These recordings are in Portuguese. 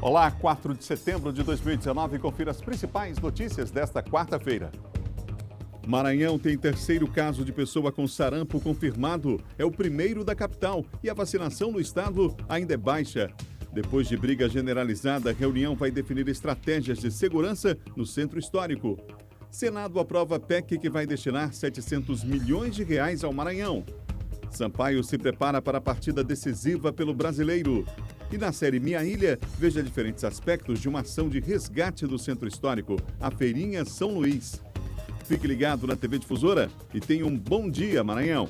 Olá, 4 de setembro de 2019, confira as principais notícias desta quarta-feira. Maranhão tem terceiro caso de pessoa com sarampo confirmado. É o primeiro da capital e a vacinação no estado ainda é baixa. Depois de briga generalizada, a reunião vai definir estratégias de segurança no centro histórico. Senado aprova PEC que vai destinar 700 milhões de reais ao Maranhão. Sampaio se prepara para a partida decisiva pelo Brasileiro. E na série Minha Ilha, veja diferentes aspectos de uma ação de resgate do centro histórico, a Feirinha São Luís. Fique ligado na TV Difusora e tenha um bom dia, Maranhão.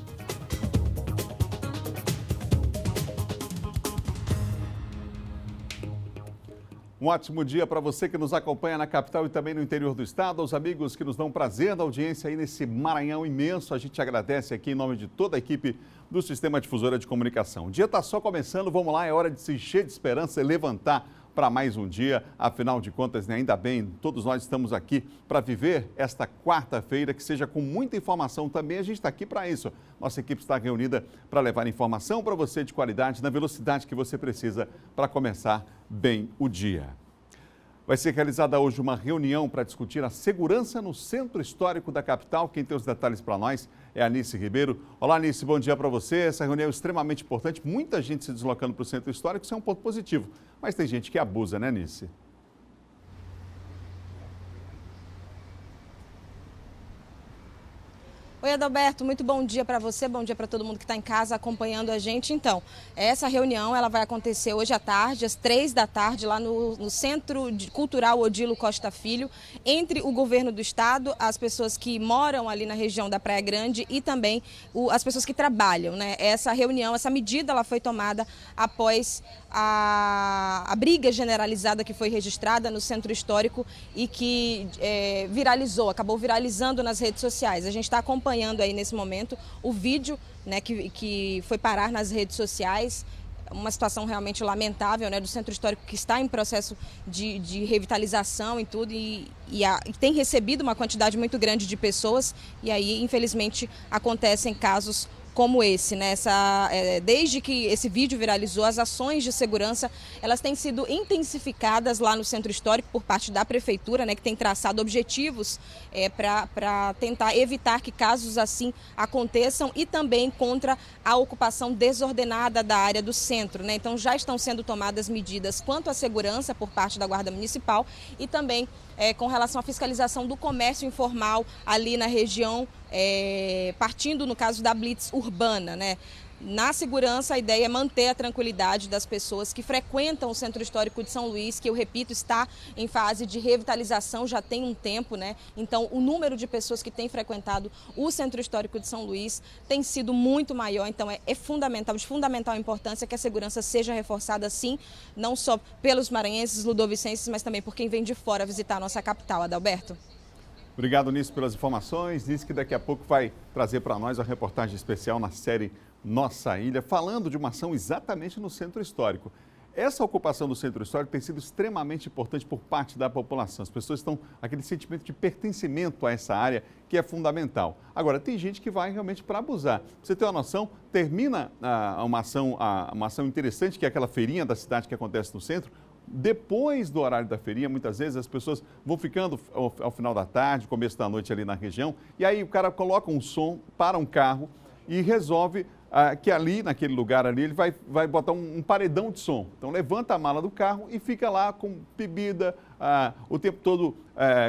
Um ótimo dia para você que nos acompanha na capital e também no interior do estado, aos amigos que nos dão prazer da audiência aí nesse Maranhão imenso. A gente agradece aqui em nome de toda a equipe do Sistema Difusora de Comunicação. O dia está só começando, vamos lá, é hora de se encher de esperança e levantar para mais um dia. Afinal de contas, né, ainda bem, todos nós estamos aqui para viver esta quarta-feira, que seja com muita informação também. A gente está aqui para isso. Nossa equipe está reunida para levar informação para você de qualidade, na velocidade que você precisa para começar bem o dia. Vai ser realizada hoje uma reunião para discutir a segurança no centro histórico da capital. Quem tem os detalhes para nós é a Anice Ribeiro. Olá, Anice, bom dia para você. Essa reunião é extremamente importante, muita gente se deslocando para o centro histórico, isso é um ponto positivo. Mas tem gente que abusa, né, Anice? Oi, Adalberto, muito bom dia para você, bom dia para todo mundo que está em casa acompanhando a gente. Então, essa reunião ela vai acontecer hoje à tarde, às 3 da tarde, lá no Centro Cultural Odilo Costa Filho, entre o governo do estado, as pessoas que moram ali na região da Praia Grande e também as pessoas que trabalham, né? Essa reunião, essa medida, ela foi tomada após a briga generalizada que foi registrada no centro histórico e que acabou viralizando nas redes sociais. A gente está acompanhando aí nesse momento o vídeo, né, que foi parar nas redes sociais, uma situação realmente lamentável, né, do centro histórico que está em processo de revitalização e tudo, e tem recebido uma quantidade muito grande de pessoas, e aí infelizmente acontecem casos como esse, né? Desde que esse vídeo viralizou, as ações de segurança elas têm sido intensificadas lá no centro histórico por parte da prefeitura, né, que tem traçado objetivos para tentar evitar que casos assim aconteçam e também contra a ocupação desordenada da área do centro, né? Então já estão sendo tomadas medidas quanto à segurança por parte da Guarda Municipal e também com relação à fiscalização do comércio informal ali na região, partindo no caso da blitz urbana, né? Na segurança, a ideia é manter a tranquilidade das pessoas que frequentam o Centro Histórico de São Luís, que eu repito, está em fase de revitalização já tem um tempo, né? Então, o número de pessoas que têm frequentado o Centro Histórico de São Luís tem sido muito maior, então é fundamental, de fundamental importância que a segurança seja reforçada, sim, não só pelos maranhenses, ludovicenses, mas também por quem vem de fora visitar a nossa capital. Adalberto. Obrigado, Nisso, pelas informações. Disse que daqui a pouco vai trazer para nós a reportagem especial na série Nossa Ilha, falando de uma ação exatamente no centro histórico. Essa ocupação do centro histórico tem sido extremamente importante por parte da população. As pessoas estão aquele sentimento de pertencimento a essa área que é fundamental. Agora, tem gente que vai realmente para abusar. Pra você ter uma noção, termina uma ação interessante, que é aquela feirinha da cidade que acontece no centro. Depois do horário da feirinha, muitas vezes as pessoas vão ficando ao final da tarde, começo da noite ali na região, e aí o cara coloca um som para um carro e resolve que ali, naquele lugar ali, ele vai botar um paredão de som. Então levanta a mala do carro e fica lá com bebida o tempo todo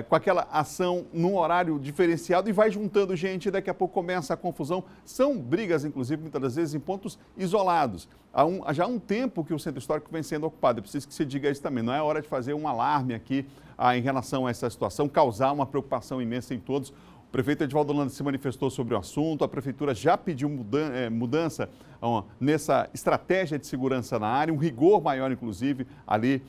com aquela ação num horário diferenciado e vai juntando gente e daqui a pouco começa a confusão. São brigas, inclusive, muitas das vezes em pontos isolados. Já há um tempo que o centro histórico vem sendo ocupado. É preciso que se diga isso também. Não é hora de fazer um alarme aqui em relação a essa situação, causar uma preocupação imensa em todos. O prefeito Edivaldo Holanda se manifestou sobre o assunto, a prefeitura já pediu mudança nessa estratégia de segurança na área, um rigor maior, inclusive, ali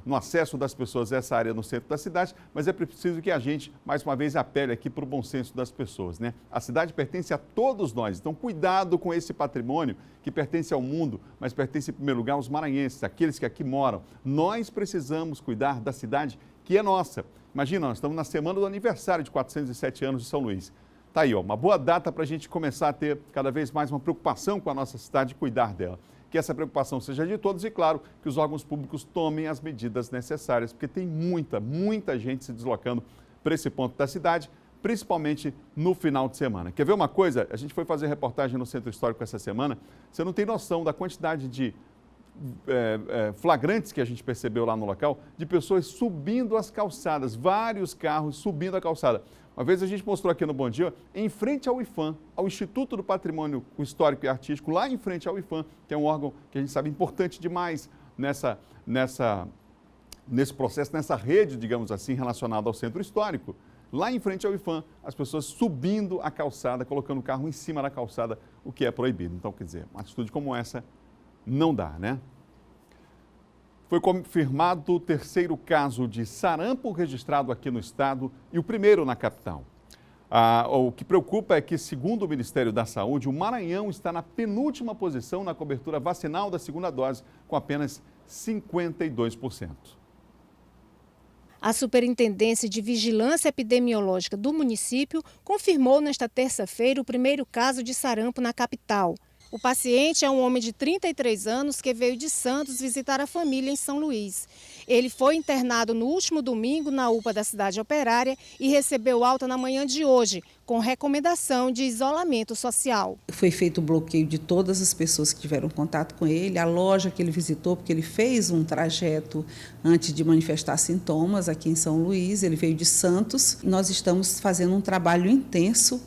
no acesso das pessoas a essa área no centro da cidade, mas é preciso que a gente, mais uma vez, apele aqui para o bom senso das pessoas, né? A cidade pertence a todos nós, então cuidado com esse patrimônio que pertence ao mundo, mas pertence, em primeiro lugar, aos maranhenses, aqueles que aqui moram. Nós precisamos cuidar da cidade que é nossa. Imagina, nós estamos na semana do aniversário de 407 anos de São Luís. Está aí, uma boa data para a gente começar a ter cada vez mais uma preocupação com a nossa cidade e cuidar dela. que essa preocupação seja de todos e, claro, que os órgãos públicos tomem as medidas necessárias, porque tem muita gente se deslocando para esse ponto da cidade, principalmente no final de semana. Quer ver uma coisa? A gente foi fazer reportagem no Centro Histórico essa semana, você não tem noção da quantidade de flagrantes que a gente percebeu lá no local, de pessoas subindo as calçadas, vários carros subindo a calçada. Uma vez a gente mostrou aqui no Bom Dia, em frente ao IPHAN, ao Instituto do Patrimônio Histórico e Artístico, lá em frente ao IPHAN, que é um órgão que a gente sabe importante demais nesse processo, nessa rede, digamos assim, relacionada ao Centro Histórico. Lá em frente ao IPHAN, as pessoas subindo a calçada, colocando o carro em cima da calçada, o que é proibido. Então, quer dizer, uma atitude como essa não dá, né? Foi confirmado o terceiro caso de sarampo registrado aqui no estado e o primeiro na capital. O que preocupa é que, segundo o Ministério da Saúde, o Maranhão está na penúltima posição na cobertura vacinal da segunda dose, com apenas 52%. A Superintendência de Vigilância Epidemiológica do município confirmou nesta terça-feira o primeiro caso de sarampo na capital. O paciente é um homem de 33 anos que veio de Santos visitar a família em São Luís. Ele foi internado no último domingo na UPA da cidade operária e recebeu alta na manhã de hoje, com recomendação de isolamento social. Foi feito o bloqueio de todas as pessoas que tiveram contato com ele, a loja que ele visitou, porque ele fez um trajeto antes de manifestar sintomas aqui em São Luís, ele veio de Santos. Nós estamos fazendo um trabalho intenso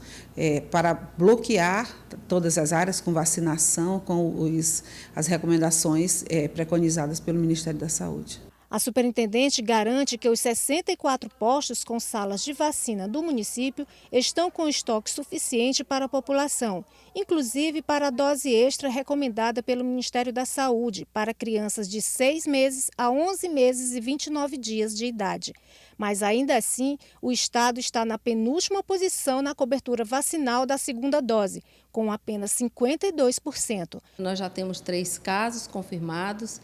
para bloquear todas as áreas com vacinação, com as recomendações preconizadas pelo Ministério da Saúde. A superintendente garante que os 64 postos com salas de vacina do município estão com estoque suficiente para a população, inclusive para a dose extra recomendada pelo Ministério da Saúde para crianças de 6 meses a 11 meses e 29 dias de idade. Mas ainda assim, o estado está na penúltima posição na cobertura vacinal da segunda dose, com apenas 52%. Nós já temos 3 casos confirmados.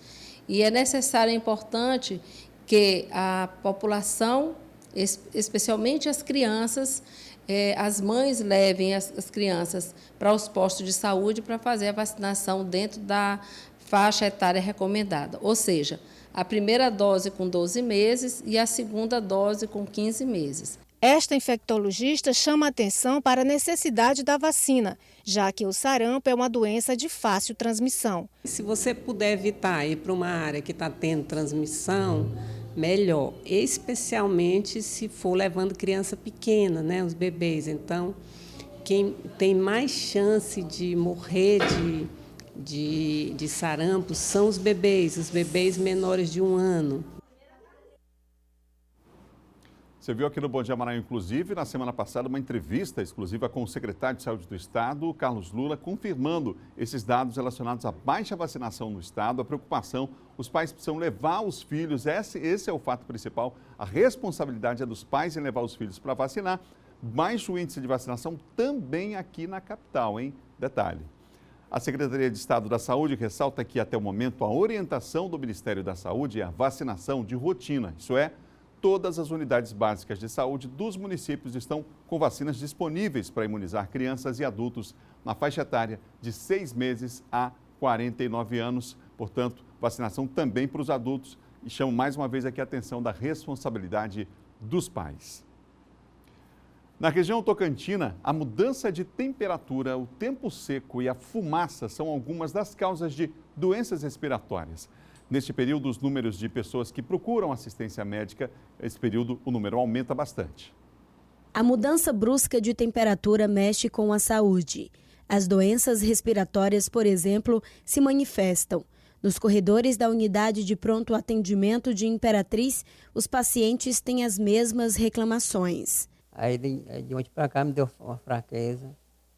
E é necessário, é importante que a população, especialmente as crianças, as mães levem as crianças para os postos de saúde para fazer a vacinação dentro da faixa etária recomendada. Ou seja, a primeira dose com 12 meses e a segunda dose com 15 meses. Esta infectologista chama a atenção para a necessidade da vacina, já que o sarampo é uma doença de fácil transmissão. Se você puder evitar ir para uma área que está tendo transmissão, melhor, especialmente se for levando criança pequena, né, os bebês. Então, quem tem mais chance de morrer de sarampo são os bebês menores de 1 ano. Você viu aqui no Bom Dia Maranhão, inclusive, na semana passada, uma entrevista exclusiva com o secretário de Saúde do Estado, Carlos Lula, confirmando esses dados relacionados à baixa vacinação no Estado, a preocupação. Os pais precisam levar os filhos, esse é o fato principal, a responsabilidade é dos pais em levar os filhos para vacinar. Baixo índice de vacinação também aqui na capital, hein? Detalhe. A Secretaria de Estado da Saúde ressalta que, até o momento, a orientação do Ministério da Saúde é a vacinação de rotina, isso é, todas as unidades básicas de saúde dos municípios estão com vacinas disponíveis para imunizar crianças e adultos na faixa etária de 6 meses a 49 anos. Portanto, vacinação também para os adultos. E chamo mais uma vez aqui a atenção da responsabilidade dos pais. Na região tocantina, a mudança de temperatura, o tempo seco e a fumaça são algumas das causas de doenças respiratórias. Neste período, os números de pessoas que procuram assistência médica, esse período o número aumenta bastante. A mudança brusca de temperatura mexe com a saúde. As doenças respiratórias, por exemplo, se manifestam. Nos corredores da unidade de pronto atendimento de Imperatriz, os pacientes têm as mesmas reclamações. Aí de ontem para cá me deu uma fraqueza,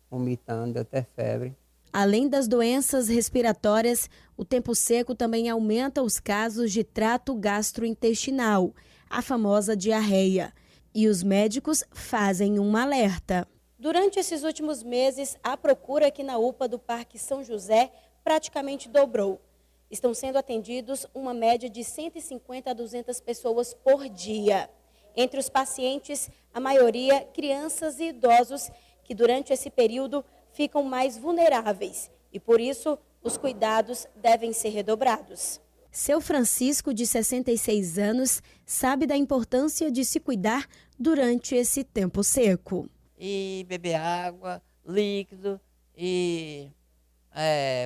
vomitando, deu até febre. Além das doenças respiratórias, o tempo seco também aumenta os casos de trato gastrointestinal, a famosa diarreia. E os médicos fazem um alerta. Durante esses últimos meses, a procura aqui na UPA do Parque São José praticamente dobrou. Estão sendo atendidos uma média de 150 a 200 pessoas por dia. Entre os pacientes, a maioria crianças e idosos que durante esse período ficam mais vulneráveis e, por isso, os cuidados devem ser redobrados. Seu Francisco, de 66 anos, sabe da importância de se cuidar durante esse tempo seco. E beber água, líquido e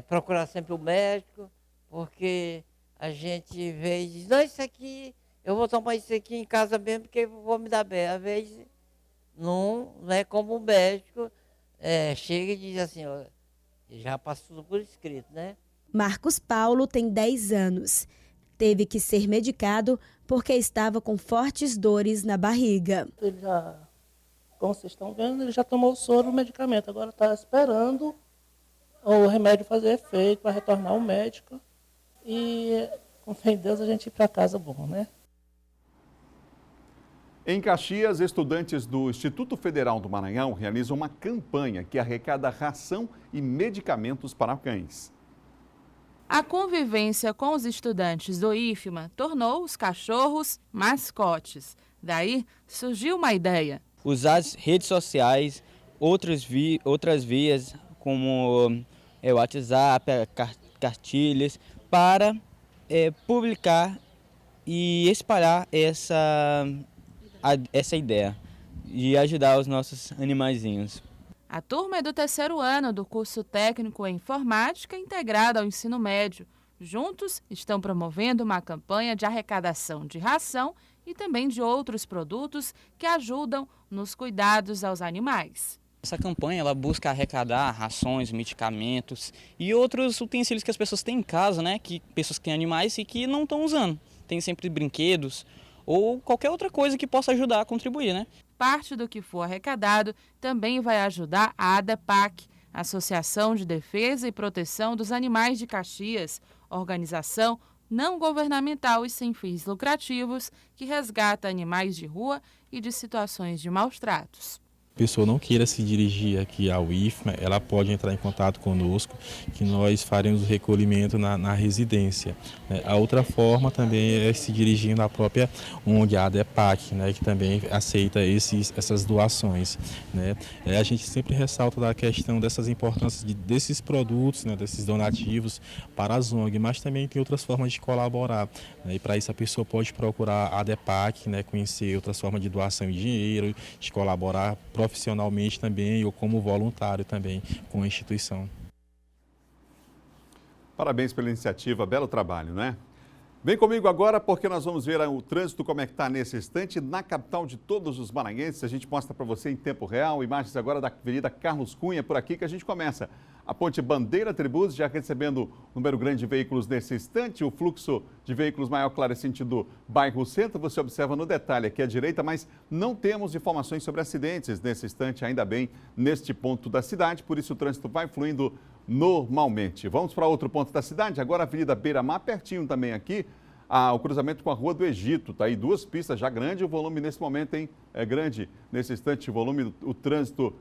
procurar sempre o médico, porque a gente vê e diz, não, isso aqui, eu vou tomar isso aqui em casa mesmo porque vou me dar bem. Às vezes não é como o médico chega e diz assim, ó, já passou por escrito, né? Marcos Paulo tem 10 anos. Teve que ser medicado porque estava com fortes dores na barriga. Ele já, como vocês estão vendo, ele já tomou o soro, o medicamento. Agora está esperando o remédio fazer efeito para retornar ao médico. E, com fé em Deus, a gente ir para casa bom, né? Em Caxias, estudantes do Instituto Federal do Maranhão realizam uma campanha que arrecada ração e medicamentos para cães. A convivência com os estudantes do IFMA tornou os cachorros mascotes. Daí surgiu uma ideia. Usar as redes sociais, outras vias como o WhatsApp, cartilhas, para publicar e espalhar essa ideia de ajudar os nossos animaizinhos. A turma é do 3º ano do curso técnico em informática integrado ao ensino médio. Juntos estão promovendo uma campanha de arrecadação de ração e também de outros produtos que ajudam nos cuidados aos animais. Essa campanha ela busca arrecadar rações, medicamentos e outros utensílios que as pessoas têm em casa, né? Que pessoas que têm animais e que não estão usando. Tem sempre brinquedos ou qualquer outra coisa que possa ajudar a contribuir, né? Parte do que for arrecadado também vai ajudar a ADEPAC, Associação de Defesa e Proteção dos Animais de Caxias, organização não governamental e sem fins lucrativos que resgata animais de rua e de situações de maus tratos. A pessoa não queira se dirigir aqui ao IFMA, ela pode entrar em contato conosco, que nós faremos o recolhimento na residência. A outra forma também é se dirigindo à própria ONG, a ADEPAC, que também aceita essas doações. A gente sempre ressalta da questão dessas importâncias desses produtos, desses donativos para as ONG, mas também tem outras formas de colaborar. E para isso a pessoa pode procurar a ADEPAC, conhecer outras formas de doação de dinheiro, de colaborar profissionalmente também ou como voluntário também com a instituição. Parabéns pela iniciativa, belo trabalho, né? Vem comigo agora porque nós vamos ver o trânsito como é que está nesse instante na capital de todos os maranhenses. A gente mostra para você em tempo real, imagens agora da Avenida Carlos Cunha, por aqui que a gente começa. A ponte Bandeira Tribus já recebendo um número grande de veículos nesse instante. O fluxo de veículos maior, claro, é sentido bairro Centro. Você observa no detalhe aqui à direita, mas não temos informações sobre acidentes nesse instante, ainda bem, neste ponto da cidade. Por isso o trânsito vai fluindo normalmente. Vamos para outro ponto da cidade. Agora a Avenida Beira-Mar, pertinho também aqui. O cruzamento com a Rua do Egito, tá aí 2 pistas já grande, o volume nesse momento é grande nesse instante, o volume, o trânsito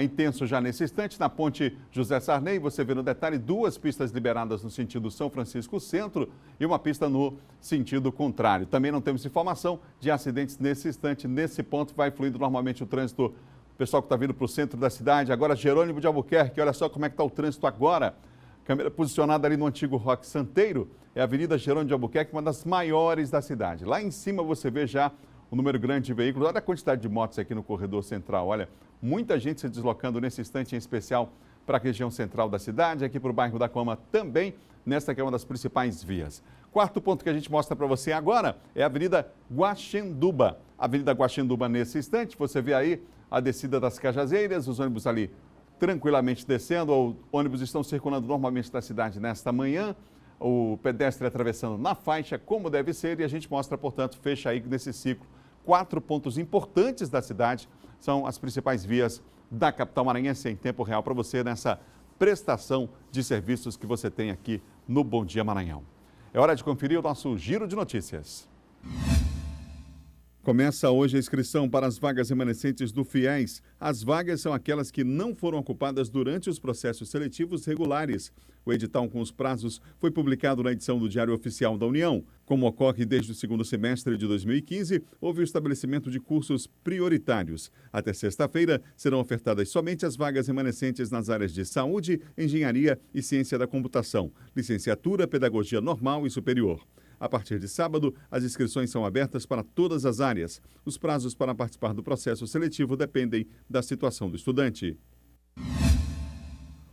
intenso já nesse instante. Na ponte José Sarney, você vê no detalhe 2 pistas liberadas no sentido São Francisco Centro e uma pista no sentido contrário. Também não temos informação de acidentes nesse instante, nesse ponto vai fluindo normalmente o trânsito. O pessoal que está vindo para o centro da cidade, agora Jerônimo de Albuquerque, olha só como é que está o trânsito agora. Câmera posicionada ali no antigo Roque Santeiro, é a Avenida Jerônimo de Albuquerque, uma das maiores da cidade. Lá em cima você vê já um número grande de veículos. Olha a quantidade de motos aqui no corredor central. Olha, muita gente se deslocando nesse instante em especial para a região central da cidade, aqui para o bairro da Coma também, nesta que é uma das principais vias. Quarto ponto que a gente mostra para você agora é a Avenida Guaxinduba. Avenida Guaxinduba nesse instante, você vê aí a descida das Cajazeiras, os ônibus ali tranquilamente descendo, os ônibus estão circulando normalmente na cidade nesta manhã, o pedestre atravessando na faixa como deve ser e a gente mostra, portanto, fecha aí nesse ciclo 4 pontos importantes da cidade, são as principais vias da capital maranhense em tempo real para você nessa prestação de serviços que você tem aqui no Bom Dia Maranhão. É hora de conferir o nosso giro de notícias. 4 pontos importantes da cidade, são as principais vias da capital maranhense em tempo real para você nessa prestação de serviços que você tem aqui no Bom Dia Maranhão. É hora de conferir o nosso giro de notícias. 4 pontos importantes da cidade, são as principais vias da capital maranhense em tempo real para você nessa prestação de serviços que você tem aqui no Bom Dia Maranhão. É hora de conferir o nosso giro de notícias. Começa hoje a inscrição para as vagas remanescentes do FIES. As vagas são aquelas que não foram ocupadas durante os processos seletivos regulares. O edital com os prazos foi publicado na edição do Diário Oficial da União. Como ocorre desde o segundo semestre de 2015, houve o estabelecimento de cursos prioritários. Até sexta-feira, serão ofertadas somente as vagas remanescentes nas áreas de saúde, engenharia e ciência da computação, licenciatura, pedagogia normal e superior. A partir de sábado, as inscrições são abertas para todas as áreas. Os prazos para participar do processo seletivo dependem da situação do estudante.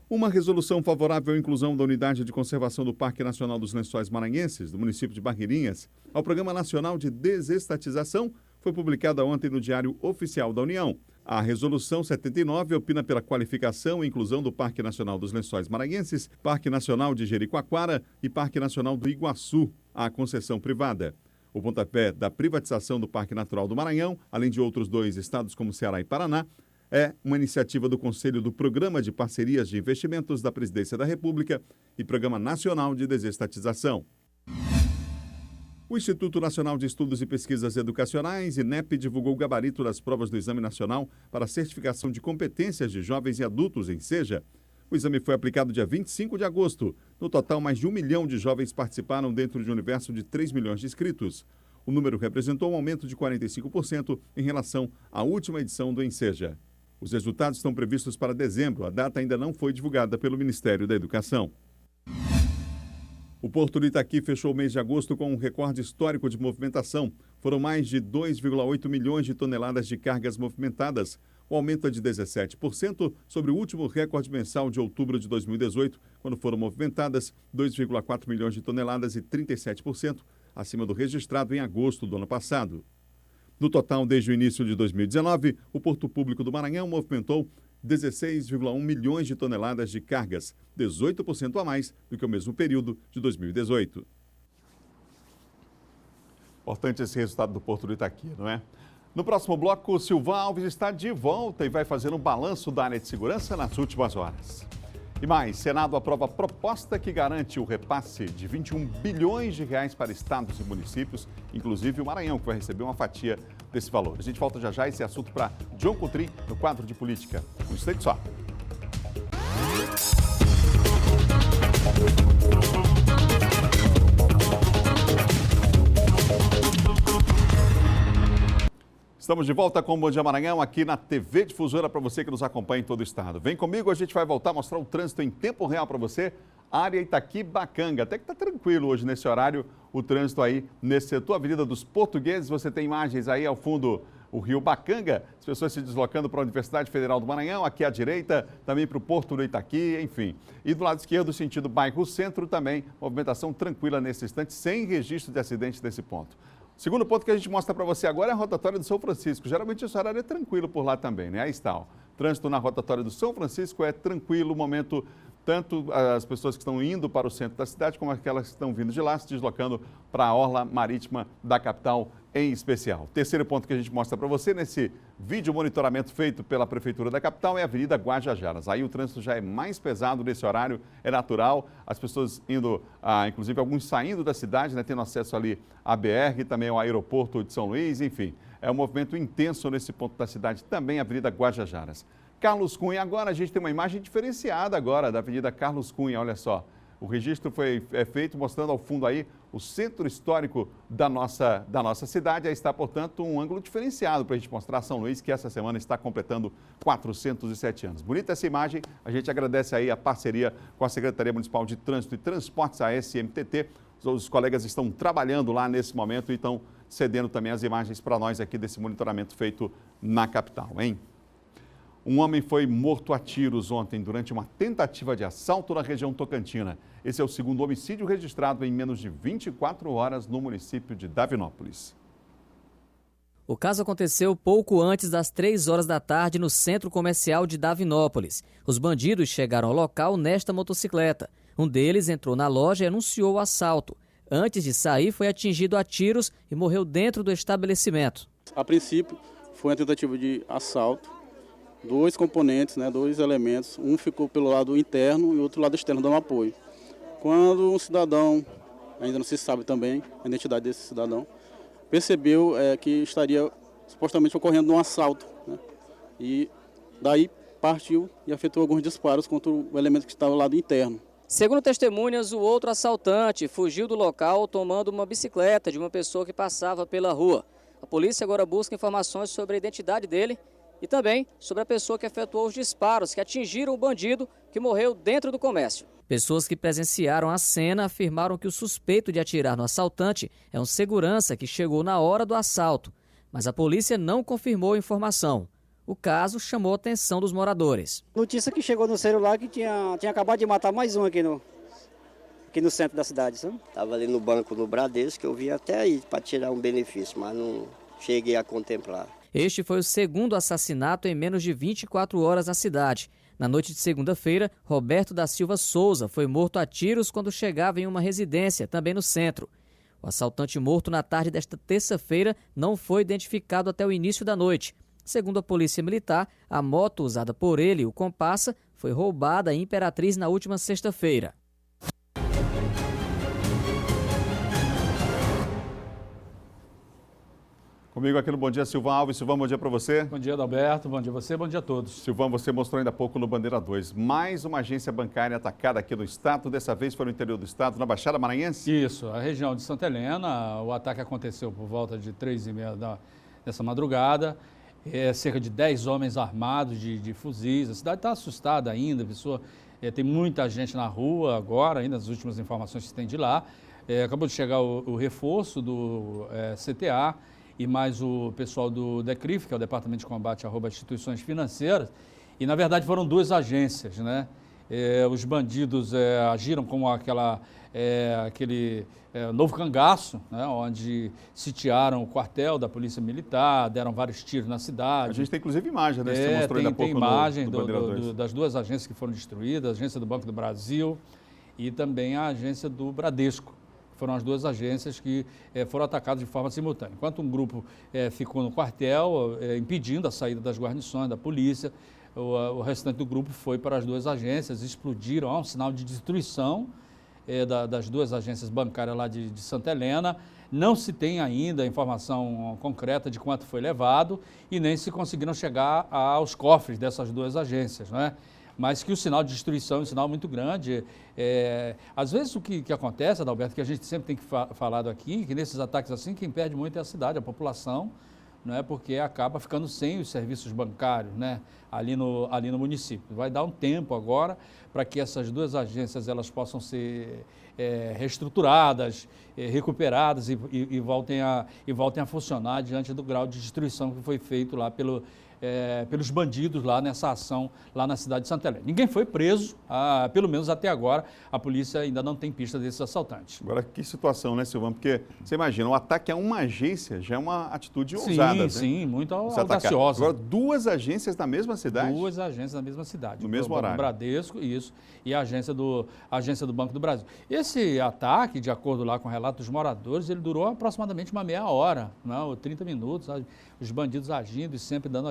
Uma resolução favorável à inclusão da Unidade de Conservação do Parque Nacional dos Lençóis Maranhenses, do município de Barreirinhas, ao Programa Nacional de Desestatização, foi publicada ontem no Diário Oficial da União. A Resolução 79 opina pela qualificação e inclusão do Parque Nacional dos Lençóis Maranhenses, Parque Nacional de Jericoacoara e Parque Nacional do Iguaçu, à concessão privada. O pontapé da privatização do Parque Natural do Maranhão, além de outros 2 estados como Ceará e Paraná, é uma iniciativa do Conselho do Programa de Parcerias de Investimentos da Presidência da República e Programa Nacional de Desestatização. O Instituto Nacional de Estudos e Pesquisas Educacionais, INEP, divulgou o gabarito das provas do Exame Nacional para a Certificação de Competências de Jovens e Adultos em SEJA. O exame foi aplicado dia 25 de agosto. No total, mais de 1 milhão de jovens participaram dentro de um universo de 3 milhões de inscritos. O número representou um aumento de 45% em relação à última edição do Enseja. Os resultados estão previstos para dezembro. A data ainda não foi divulgada pelo Ministério da Educação. O Porto do Itaqui fechou o mês de agosto com um recorde histórico de movimentação. Foram mais de 2,8 milhões de toneladas de cargas movimentadas. O aumento é de 17% sobre o último recorde mensal de outubro de 2018, quando foram movimentadas 2,4 milhões de toneladas e 37% acima do registrado em agosto do ano passado. No total, desde o início de 2019, o Porto Público do Maranhão movimentou 16,1 milhões de toneladas de cargas, 18% a mais do que o mesmo período de 2018. Importante esse resultado do Porto do Itaqui, não é? No próximo bloco, o Silvan Alves está de volta e vai fazer um balanço da área de segurança nas últimas horas. E mais, Senado aprova a proposta que garante o repasse de 21 bilhões de reais para estados e municípios, inclusive o Maranhão, que vai receber uma fatia desse valor. A gente volta já já esse assunto para John Coutrin no quadro de política. Um instante só. Estamos de volta com o Bom Dia Maranhão aqui na TV Difusora para você que nos acompanha em todo o estado. Vem comigo, a gente vai voltar a mostrar o trânsito em tempo real para você. Área Itaqui-Bacanga, até que está tranquilo hoje nesse horário, o trânsito aí nesse setor. Avenida dos Portugueses, você tem imagens aí ao fundo, o Rio Bacanga, as pessoas se deslocando para a Universidade Federal do Maranhão, aqui à direita, também para o Porto do Itaqui, enfim. E do lado esquerdo, sentido bairro Centro também, movimentação tranquila nesse instante, sem registro de acidente nesse ponto. O segundo ponto que a gente mostra para você agora é a rotatória do São Francisco. Geralmente esse horário é tranquilo por lá também, né? Aí está, ó. Trânsito na rotatória do São Francisco é tranquilo, o momento, tanto as pessoas que estão indo para o centro da cidade, como aquelas que estão vindo de lá, se deslocando para a orla marítima da capital em especial. Terceiro ponto que a gente mostra para você nesse vídeo monitoramento feito pela Prefeitura da capital é a Avenida Guajajaras. Aí o trânsito já é mais pesado nesse horário, é natural, as pessoas indo, inclusive alguns saindo da cidade, né, tendo acesso ali à BR, também ao aeroporto de São Luís, enfim. É um movimento intenso nesse ponto da cidade, também a Avenida Guajajaras. Carlos Cunha, agora a gente tem uma imagem diferenciada agora da Avenida Carlos Cunha, olha só. O registro foi feito mostrando ao fundo aí o centro histórico da nossa cidade. Aí está, portanto, um ângulo diferenciado para a gente mostrar São Luís, que essa semana está completando 407 anos. Bonita essa imagem, a gente agradece aí a parceria com a Secretaria Municipal de Trânsito e Transportes, a SMTT. Os colegas estão trabalhando lá nesse momento e estão cedendo também as imagens para nós aqui desse monitoramento feito na capital, hein? Um homem foi morto a tiros ontem durante uma tentativa de assalto na região tocantina. Esse é o segundo homicídio registrado em menos de 24 horas no município de Davinópolis. O caso aconteceu pouco antes das 3 horas da tarde no centro comercial de Davinópolis. Os bandidos chegaram ao local nesta motocicleta. Um deles entrou na loja e anunciou o assalto. Antes de sair, foi atingido a tiros e morreu dentro do estabelecimento. A princípio, foi uma tentativa de assalto. 2 componentes, 2 elementos, um ficou pelo lado interno e o outro lado externo dando apoio. Quando um cidadão, ainda não se sabe também a identidade desse cidadão, percebeu que estaria supostamente ocorrendo um assalto, né? E daí partiu e efetuou alguns disparos contra o elemento que estava ao lado interno. Segundo testemunhas, o outro assaltante fugiu do local tomando uma bicicleta de uma pessoa que passava pela rua. A polícia agora busca informações sobre a identidade dele e também sobre a pessoa que efetuou os disparos que atingiram o bandido que morreu dentro do comércio. Pessoas que presenciaram a cena afirmaram que o suspeito de atirar no assaltante é um segurança que chegou na hora do assalto, mas a polícia não confirmou a informação. O caso chamou a atenção dos moradores. Notícia que chegou no celular que tinha acabado de matar mais um aqui no centro da cidade. Estava ali no banco do Bradesco, que eu vi até aí para tirar um benefício, mas não cheguei a contemplar. Este foi o segundo assassinato em menos de 24 horas na cidade. Na noite de segunda-feira, Roberto da Silva Souza foi morto a tiros quando chegava em uma residência, também no centro. O assaltante morto na tarde desta terça-feira não foi identificado até o início da noite. Segundo a Polícia Militar, a moto usada por ele, o Compassa, foi roubada em Imperatriz na última sexta-feira. Comigo aqui no Bom Dia, Silvão Alves. Silvão, bom dia para você. Bom dia, Adalberto. Bom dia a você, bom dia a todos. Silvão, você mostrou ainda há pouco no Bandeira 2. Mais uma agência bancária atacada aqui no estado. Dessa vez foi no interior do estado, na Baixada Maranhense? Isso, a região de Santa Helena. O ataque aconteceu por volta de 3h30 dessa madrugada. Cerca de 10 homens armados de fuzis. A cidade está assustada ainda, tem muita gente na rua agora, ainda as últimas informações que se tem de lá. Acabou de chegar o reforço do CTA e mais o pessoal do DECRIF, que é o Departamento de Combate a Roubo a Instituições Financeiras, e na verdade foram duas agências, né? Os bandidos agiram como aquele novo cangaço, né, onde sitiaram o quartel da Polícia Militar, deram vários tiros na cidade. A gente tem inclusive imagem, né? Você mostrou ainda há pouco imagem no das duas agências que foram destruídas, a agência do Banco do Brasil e também a agência do Bradesco. Foram as duas agências que foram atacadas de forma simultânea. Enquanto um grupo ficou no quartel, impedindo a saída das guarnições, da polícia, o restante do grupo foi para as duas agências, explodiram, há um sinal de destruição das duas agências bancárias lá de Santa Helena. Não se tem ainda informação concreta de quanto foi levado e nem se conseguiram chegar aos cofres dessas duas agências, não é? Mas que o sinal de destruição é um sinal muito grande. Às vezes o que acontece, Adalberto, que a gente sempre tem falado aqui, que nesses ataques assim, quem perde muito é a cidade, a população, não é? Porque acaba ficando sem os serviços bancários, né? ali no município. Vai dar um tempo agora para que essas duas agências elas possam ser reestruturadas, recuperadas e voltem a funcionar diante do grau de destruição que foi feito lá pelos bandidos lá nessa ação lá na cidade de Santa Helena. Ninguém foi preso, pelo menos até agora, a polícia ainda não tem pista desses assaltantes. Agora, que situação, né, Silvão? Porque você imagina, o ataque a uma agência já é uma atitude ousada. Sim, muito audaciosa. Agora, duas agências na mesma cidade? Duas agências na mesma cidade. No mesmo horário. O Bradesco, isso, e a agência do Banco do Brasil. Esse ataque, de acordo lá com o relato dos moradores, ele durou aproximadamente uma meia hora, não, ou 30 minutos, sabe? Os bandidos agindo e sempre dando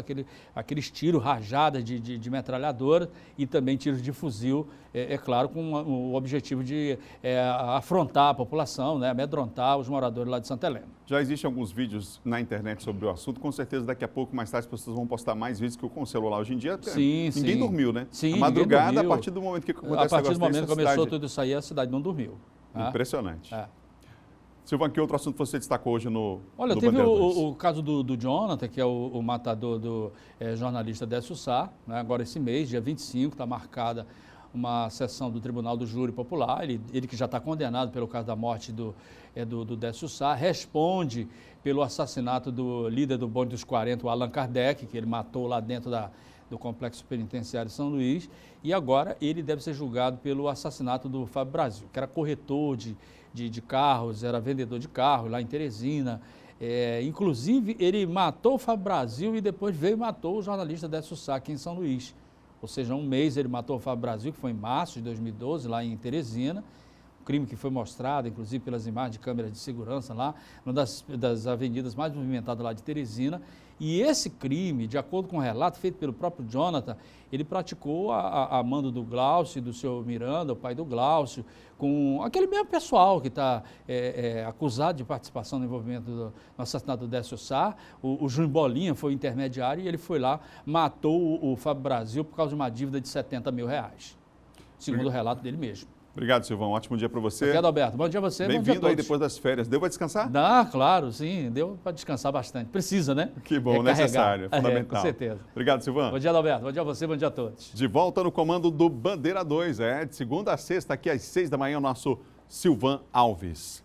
aqueles tiros, rajadas de metralhadora e também tiros de fuzil, claro, com o objetivo de afrontar a população, né, amedrontar os moradores lá de Santa Helena. Já existem alguns vídeos na internet sobre o assunto, com certeza daqui a pouco, mais tarde, as pessoas vão postar mais vídeos que com o celular hoje em dia. Ninguém dormiu, né? Sim, a madrugada, a partir do momento que acontece a partir do momento que começou tudo isso aí, a cidade não dormiu. Impressionante. Silvão, que outro assunto você destacou hoje no Olha, teve o caso do Jonathan, que é o matador do jornalista Décio Sá, né? Agora esse mês, dia 25, está marcada uma sessão do Tribunal do Júri Popular, ele que já está condenado pelo caso da morte do Décio Sá, responde pelo assassinato do líder do bonde dos 40, o Allan Kardec, que ele matou lá dentro do Complexo Penitenciário de São Luís, e agora ele deve ser julgado pelo assassinato do Fábio Brasil, que era corretor de carros, era vendedor de carros lá em Teresina. Inclusive, ele matou o Fábio Brasil e depois veio e matou o jornalista Décio Sá aqui em São Luís. Ou seja, um mês ele matou o Fábio Brasil, que foi em março de 2012, lá em Teresina. crime que foi mostrado, inclusive pelas imagens de câmeras de segurança lá, uma das avenidas mais movimentadas lá de Teresina. E esse crime, de acordo com o relato feito pelo próprio Jonathan, ele praticou a mando do Glaucio e do seu Miranda, o pai do Glaucio, com aquele mesmo pessoal que está acusado de participação no envolvimento no assassinato do Décio Sá. O Júnior Bolinha foi o intermediário e ele foi lá, matou o Fábio Brasil por causa de uma dívida de R$70 mil, segundo o relato dele mesmo. Obrigado, Silvão. Ótimo dia para você. Obrigado, Alberto. Bom dia a você. Bem-vindo aí depois das férias. Deu para descansar? Dá, claro, sim. Deu para descansar bastante. Precisa, né? Que bom, necessário, fundamental. Com certeza. Obrigado, Silvão. Bom dia, Alberto. Bom dia a você, bom dia a todos. De volta no comando do Bandeira 2, de segunda a sexta, aqui às 6 da manhã, o nosso Silvan Alves.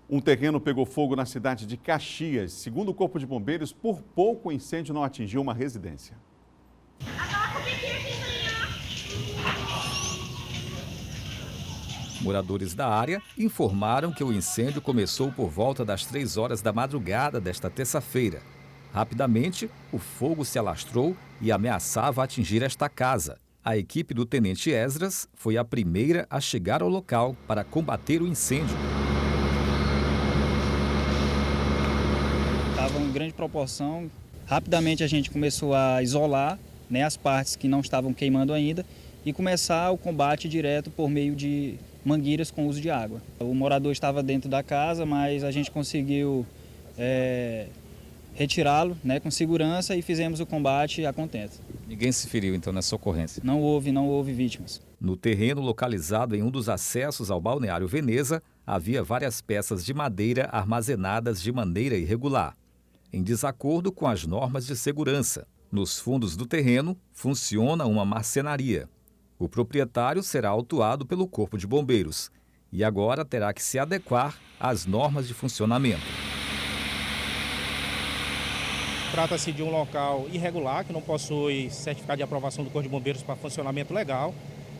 Um terreno pegou fogo na cidade de Caxias. Segundo o Corpo de Bombeiros, por pouco o incêndio não atingiu uma residência. Moradores da área informaram que o incêndio começou por volta das 3 horas da madrugada desta terça-feira. Rapidamente, o fogo se alastrou e ameaçava atingir esta casa. A equipe do tenente Esdras foi a primeira a chegar ao local para combater o incêndio. Estava em grande proporção. Rapidamente a gente começou a isolar, as partes que não estavam queimando ainda e começar o combate direto por meio de mangueiras com uso de água. O morador estava dentro da casa, mas a gente conseguiu retirá-lo com segurança e fizemos o combate a contento. Ninguém se feriu então nessa ocorrência? Não houve vítimas. No terreno localizado em um dos acessos ao balneário Veneza, havia várias peças de madeira armazenadas de maneira irregular, em desacordo com as normas de segurança. Nos fundos do terreno funciona uma marcenaria. O proprietário será autuado pelo Corpo de Bombeiros e agora terá que se adequar às normas de funcionamento. Trata-se de um local irregular, que não possui certificado de aprovação do Corpo de Bombeiros para funcionamento legal.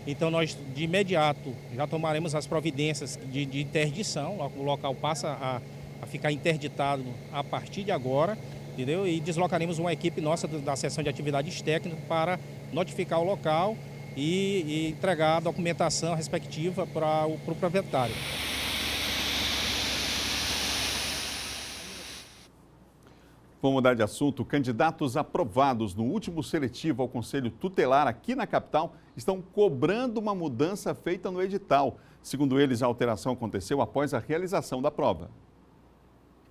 Então nós, de imediato, já tomaremos as providências de interdição. O local passa a ficar interditado a partir de agora, entendeu? E deslocaremos uma equipe nossa da seção de atividades técnicas para notificar o local e entregar a documentação respectiva para o proprietário. Vamos mudar de assunto. Candidatos aprovados no último seletivo ao Conselho Tutelar aqui na capital estão cobrando uma mudança feita no edital. Segundo eles, a alteração aconteceu após a realização da prova.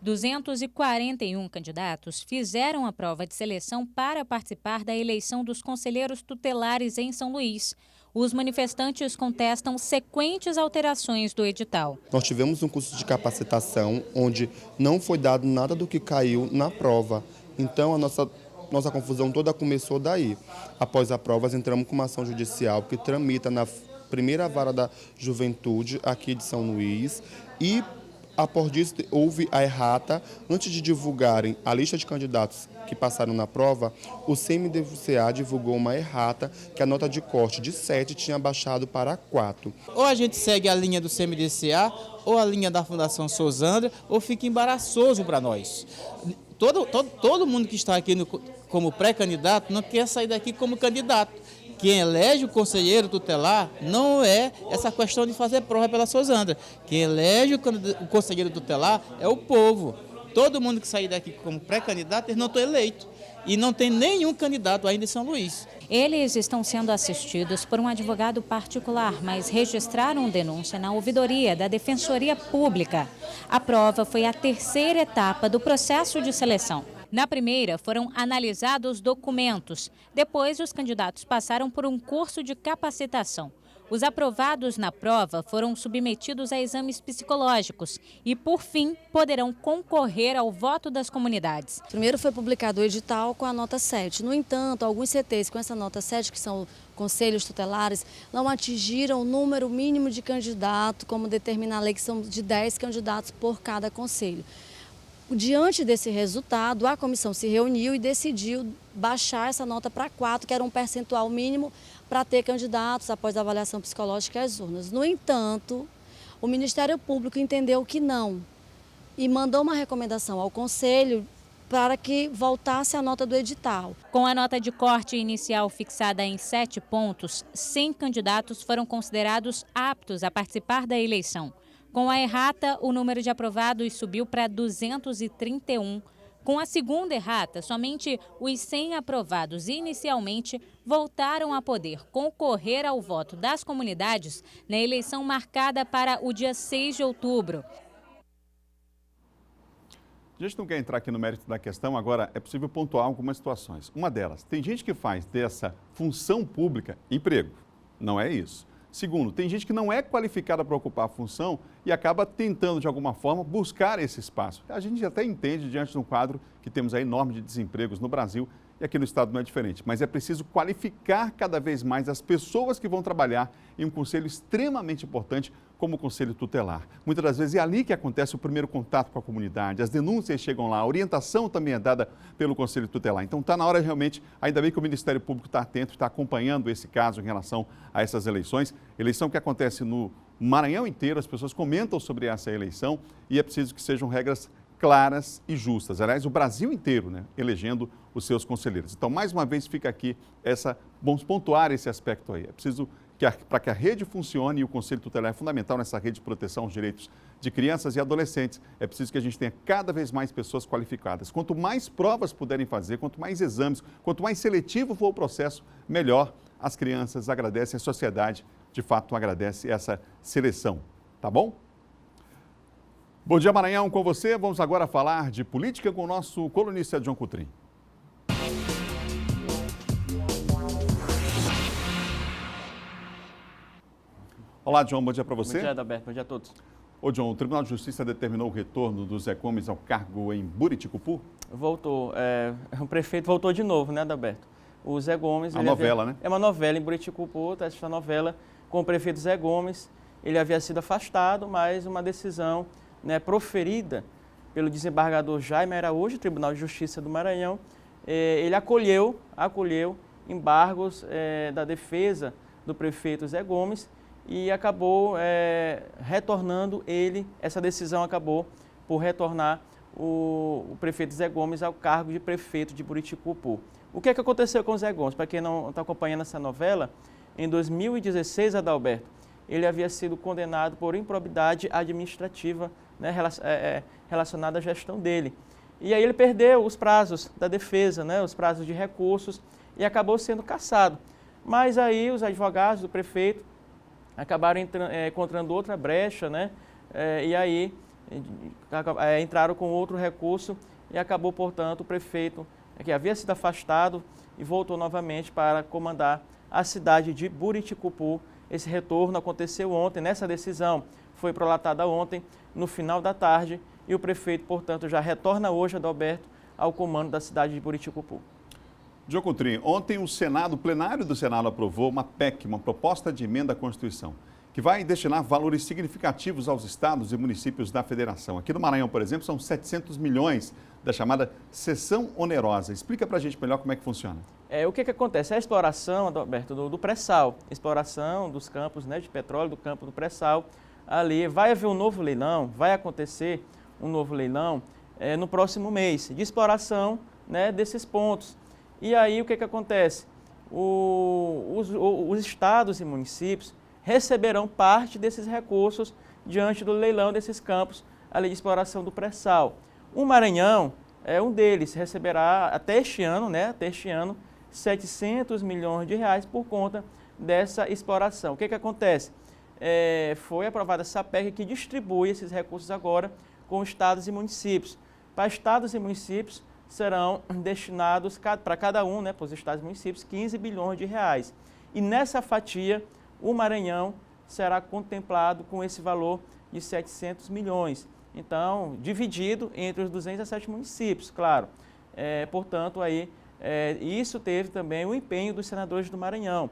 241 candidatos fizeram a prova de seleção para participar da eleição dos conselheiros tutelares em São Luís. Os manifestantes contestam sequentes alterações do edital. Nós tivemos um curso de capacitação onde não foi dado nada do que caiu na prova. Então, a nossa confusão toda começou daí. Após a prova, entramos com uma ação judicial que tramita na primeira vara da juventude aqui de São Luís e após disso, houve a errata. Antes de divulgarem a lista de candidatos que passaram na prova, o CMDVCA divulgou uma errata que a nota de corte de 7 tinha baixado para 4. Ou a gente segue a linha do CMDVCA, ou a linha da Fundação Sousandra, ou fica embaraçoso para nós. Todo mundo que está aqui como pré-candidato não quer sair daqui como candidato. Quem elege o conselheiro tutelar não é essa questão de fazer prova pela Sousandra. Quem elege o conselheiro tutelar é o povo. Todo mundo que sair daqui como pré-candidato, eles não estão eleitos. E não tem nenhum candidato ainda em São Luís. Eles estão sendo assistidos por um advogado particular, mas registraram denúncia na ouvidoria da Defensoria Pública. A prova foi a terceira etapa do processo de seleção. Na primeira, foram analisados documentos. Depois, os candidatos passaram por um curso de capacitação. Os aprovados na prova foram submetidos a exames psicológicos e, por fim, poderão concorrer ao voto das comunidades. Primeiro foi publicado o edital com a nota 7. No entanto, alguns CTs com essa nota 7, que são conselhos tutelares, não atingiram o número mínimo de candidatos, como determina a lei, que são de 10 candidatos por cada conselho. Diante desse resultado, a comissão se reuniu e decidiu baixar essa nota para 4, que era um percentual mínimo para ter candidatos após a avaliação psicológica às urnas. No entanto, o Ministério Público entendeu que não e mandou uma recomendação ao Conselho para que voltasse a nota do edital. Com a nota de corte inicial fixada em 7 pontos, 100 candidatos foram considerados aptos a participar da eleição. Com a errata, o número de aprovados subiu para 231. Com a segunda errata, somente os 100 aprovados inicialmente voltaram a poder concorrer ao voto das comunidades na eleição marcada para o dia 6 de outubro. A gente não quer entrar aqui no mérito da questão, agora é possível pontuar algumas situações. Uma delas, tem gente que faz dessa função pública emprego, não é isso. Segundo, tem gente que não é qualificada para ocupar a função e acaba tentando, de alguma forma, buscar esse espaço. A gente até entende diante de um quadro que temos aí enorme de desempregos no Brasil e aqui no Estado não é diferente. Mas é preciso qualificar cada vez mais as pessoas que vão trabalhar em um conselho extremamente importante como o Conselho Tutelar. Muitas das vezes é ali que acontece o primeiro contato com a comunidade, as denúncias chegam lá, a orientação também é dada pelo Conselho Tutelar. Então está na hora realmente, ainda bem que o Ministério Público está atento, está acompanhando esse caso em relação a essas eleições. Eleição que acontece no Maranhão inteiro, as pessoas comentam sobre essa eleição e é preciso que sejam regras claras e justas. Aliás, o Brasil inteiro, né, elegendo os seus conselheiros. Então, mais uma vez, fica aqui vamos pontuar esse aspecto aí. É preciso para que a rede funcione, e o Conselho Tutelar é fundamental nessa rede de proteção aos direitos de crianças e adolescentes, é preciso que a gente tenha cada vez mais pessoas qualificadas. Quanto mais provas puderem fazer, quanto mais exames, quanto mais seletivo for o processo, melhor as crianças agradecem, a sociedade de fato agradece essa seleção. Tá bom? Bom dia, Maranhão, com você. Vamos agora falar de política com o nosso colunista John Coutrin. Olá, John, bom dia para você. Bom dia, Adalberto, bom dia a todos. Ô, John, o Tribunal de Justiça determinou o retorno do Zé Gomes ao cargo em Buriticupu? Voltou. O prefeito voltou de novo, né, Adalberto? O Zé Gomes... A novela, né? É uma novela em Buriticupu, tá essa novela com o prefeito Zé Gomes. Ele havia sido afastado, mas uma decisão, né, proferida pelo desembargador Jaime Araújo, Tribunal de Justiça do Maranhão, ele acolheu embargos da defesa do prefeito Zé Gomes e acabou retornando essa decisão acabou por retornar o prefeito Zé Gomes ao cargo de prefeito de Buriticupu. O que é que aconteceu com o Zé Gomes? Para quem não está acompanhando essa novela, em 2016, Adalberto, ele havia sido condenado por improbidade administrativa, né, relacionada à gestão dele. E aí ele perdeu os prazos da defesa, né, os prazos de recursos, e acabou sendo cassado. Mas aí os advogados do prefeito acabaram encontrando outra brecha, né, e aí entraram com outro recurso e acabou, portanto, o prefeito, que havia sido afastado e voltou novamente para comandar a cidade de Buriticupu. Esse retorno aconteceu ontem, nessa decisão foi prolatada ontem, no final da tarde, e o prefeito, portanto, já retorna hoje, Adalberto, ao comando da cidade de Buriticupu. John Coutrin, ontem o plenário do Senado aprovou uma PEC, uma proposta de emenda à Constituição, que vai destinar valores significativos aos estados e municípios da federação. Aqui no Maranhão, por exemplo, são 700 milhões da chamada cessão onerosa. Explica para a gente melhor como é que funciona. O que acontece? A exploração, Adalberto, do pré-sal, exploração dos campos, né, de petróleo, do campo do pré-sal, ali vai haver um novo leilão, vai acontecer um novo leilão no próximo mês, de exploração, né, desses pontos. E aí o que acontece? Os estados e municípios receberão parte desses recursos diante do leilão desses campos ali de exploração do pré-sal. O Maranhão é um deles, receberá até este ano, né, 700 milhões de reais por conta dessa exploração. O que acontece? Foi aprovada essa PEC que distribui esses recursos agora com estados e municípios. Para estados e municípios serão destinados para cada um, né, para os estados e municípios, 15 bilhões de reais. E nessa fatia, o Maranhão será contemplado com esse valor de 700 milhões. Então, dividido entre os 207 municípios, claro. Portanto, aí, isso teve também o empenho dos senadores do Maranhão.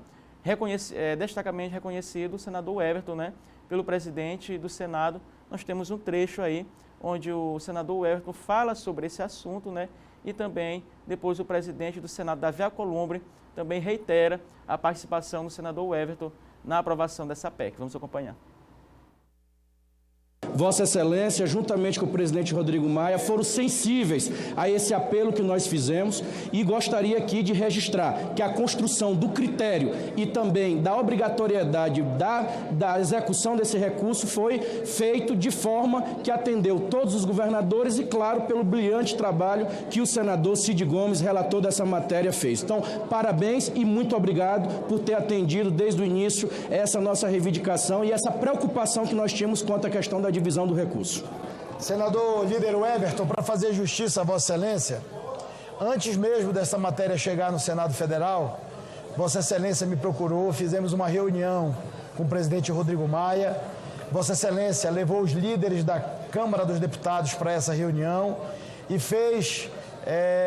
Destacamente reconhecido o senador Everton, né, pelo presidente do Senado. Nós temos um trecho aí, onde o senador Everton fala sobre esse assunto, né, e também, depois, o presidente do Senado, Davi Alcolumbre, também reitera a participação do senador Everton na aprovação dessa PEC. Vamos acompanhar. Vossa Excelência, juntamente com o presidente Rodrigo Maia, foram sensíveis a esse apelo que nós fizemos e gostaria aqui de registrar que a construção do critério e também da obrigatoriedade da execução desse recurso foi feito de forma que atendeu todos os governadores e, claro, pelo brilhante trabalho que o senador Cid Gomes, relator dessa matéria, fez. Então, parabéns e muito obrigado por ter atendido desde o início essa nossa reivindicação e essa preocupação que nós tínhamos quanto à questão da divisão do recurso. Senador líder Everton, para fazer justiça a Vossa Excelência, antes mesmo dessa matéria chegar no Senado Federal, Vossa Excelência me procurou, fizemos uma reunião com o presidente Rodrigo Maia. Vossa Excelência levou os líderes da Câmara dos Deputados para essa reunião e fez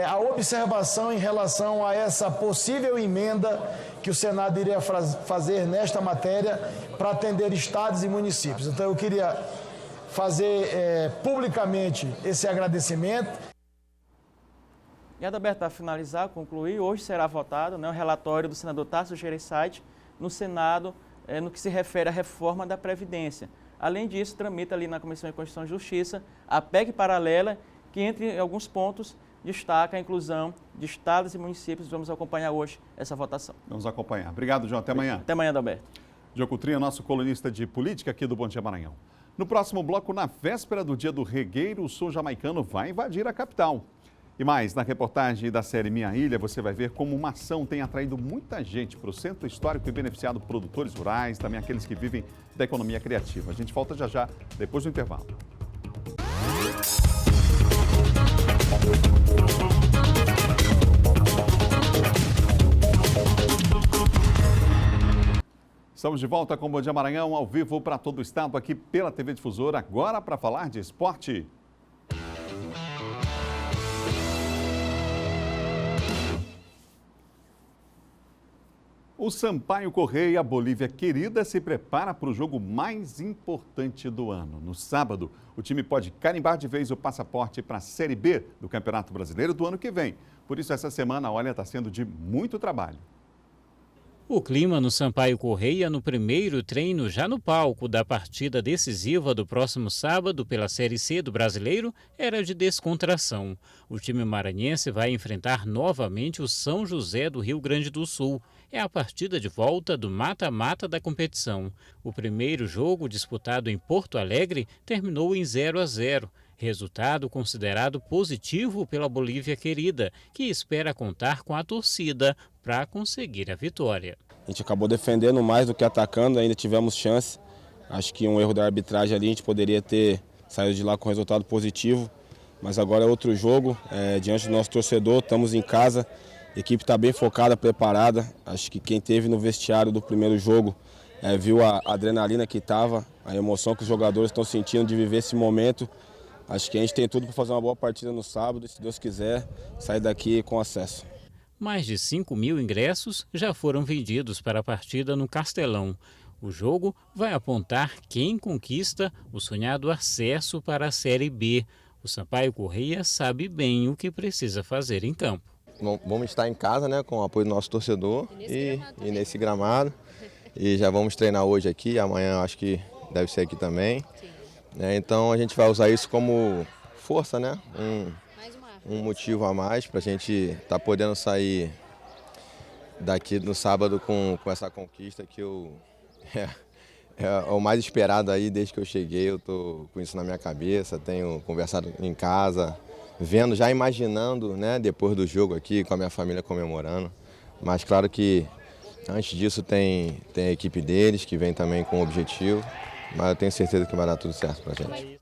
a observação em relação a essa possível emenda que o Senado iria fazer nesta matéria para atender estados e municípios. Então eu queria fazer publicamente esse agradecimento. E Adalberto, para finalizar, concluir, hoje será votado o relatório do senador Tasso Gereissati no Senado no que se refere à reforma da Previdência. Além disso, tramita ali na Comissão de Constituição e Justiça a PEC paralela, que entre alguns pontos destaca a inclusão de estados e municípios. Vamos acompanhar hoje essa votação. Vamos acompanhar. Obrigado, João. Até amanhã. Até amanhã, Adalberto. Diogo Coutrinho, nosso colunista de política aqui do Bom Dia Maranhão. No próximo bloco, na véspera do Dia do Regueiro, o sul jamaicano vai invadir a capital. E mais, na reportagem da série Minha Ilha, você vai ver como uma ação tem atraído muita gente para o centro histórico e beneficiado produtores rurais, também aqueles que vivem da economia criativa. A gente volta já, depois do intervalo. Estamos de volta com o Bom Dia Maranhão, ao vivo para todo o estado, aqui pela TV Difusora, agora para falar de esporte. O Sampaio Corrêa, a Bolívia querida, se prepara para o jogo mais importante do ano. No sábado, o time pode carimbar de vez o passaporte para a Série B do Campeonato Brasileiro do ano que vem. Por isso, essa semana, olha, está sendo de muito trabalho. O clima no Sampaio Corrêa no primeiro treino já no palco da partida decisiva do próximo sábado pela Série C do Brasileiro era de descontração. O time maranhense vai enfrentar novamente o São José do Rio Grande do Sul. É a partida de volta do mata-mata da competição. O primeiro jogo, disputado em Porto Alegre, terminou em 0-0. Resultado considerado positivo pela Bolívia querida, que espera contar com a torcida para conseguir a vitória. A gente acabou defendendo mais do que atacando, ainda tivemos chance. Acho que um erro da arbitragem ali, a gente poderia ter saído de lá com resultado positivo. Mas agora é outro jogo, diante do nosso torcedor, estamos em casa. A equipe está bem focada, preparada. Acho que quem esteve no vestiário do primeiro jogo viu a adrenalina que estava, a emoção que os jogadores estão sentindo de viver esse momento. Acho que a gente tem tudo para fazer uma boa partida no sábado e, se Deus quiser, sair daqui com acesso. Mais de 5.000 ingressos já foram vendidos para a partida no Castelão. O jogo vai apontar quem conquista o sonhado acesso para a Série B. O Sampaio Corrêa sabe bem o que precisa fazer em campo. Vamos estar em casa, né, com o apoio do nosso torcedor e nesse gramado. E já vamos treinar hoje aqui, amanhã acho que deve ser aqui também. Então a gente vai usar isso como força, né? Um motivo a mais para a gente estar podendo sair daqui no sábado com essa conquista que é o mais esperado aí desde que eu cheguei. Eu estou com isso na minha cabeça, tenho conversado em casa, vendo, já imaginando, né, depois do jogo aqui com a minha família comemorando. Mas claro que antes disso tem a equipe deles que vem também com o objetivo. Mas eu tenho certeza que vai dar tudo certo pra gente.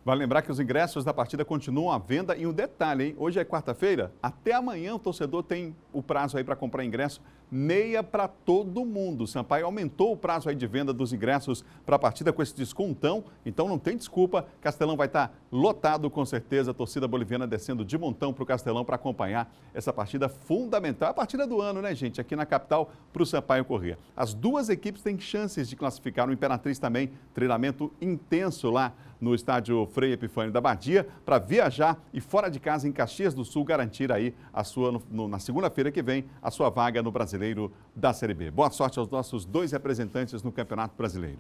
Vale lembrar que os ingressos da partida continuam à venda. E um detalhe, hein? Hoje é quarta-feira, até amanhã o torcedor tem o prazo aí para comprar ingresso, meia para todo mundo. O Sampaio aumentou o prazo aí de venda dos ingressos para a partida com esse descontão, então não tem desculpa. Castelão vai estar lotado com certeza, a torcida boliviana descendo de montão para o Castelão para acompanhar essa partida fundamental. A partida do ano, né, gente? Aqui na capital para o Sampaio Corrêa. As duas equipes têm chances de classificar, o Imperatriz também, treinamento intenso lá no estádio Frei Epifânio da Badia, para viajar e fora de casa em Caxias do Sul garantir aí a sua, na segunda-feira que vem, a sua vaga no Brasileiro da Série B. Boa sorte aos nossos dois representantes no Campeonato Brasileiro.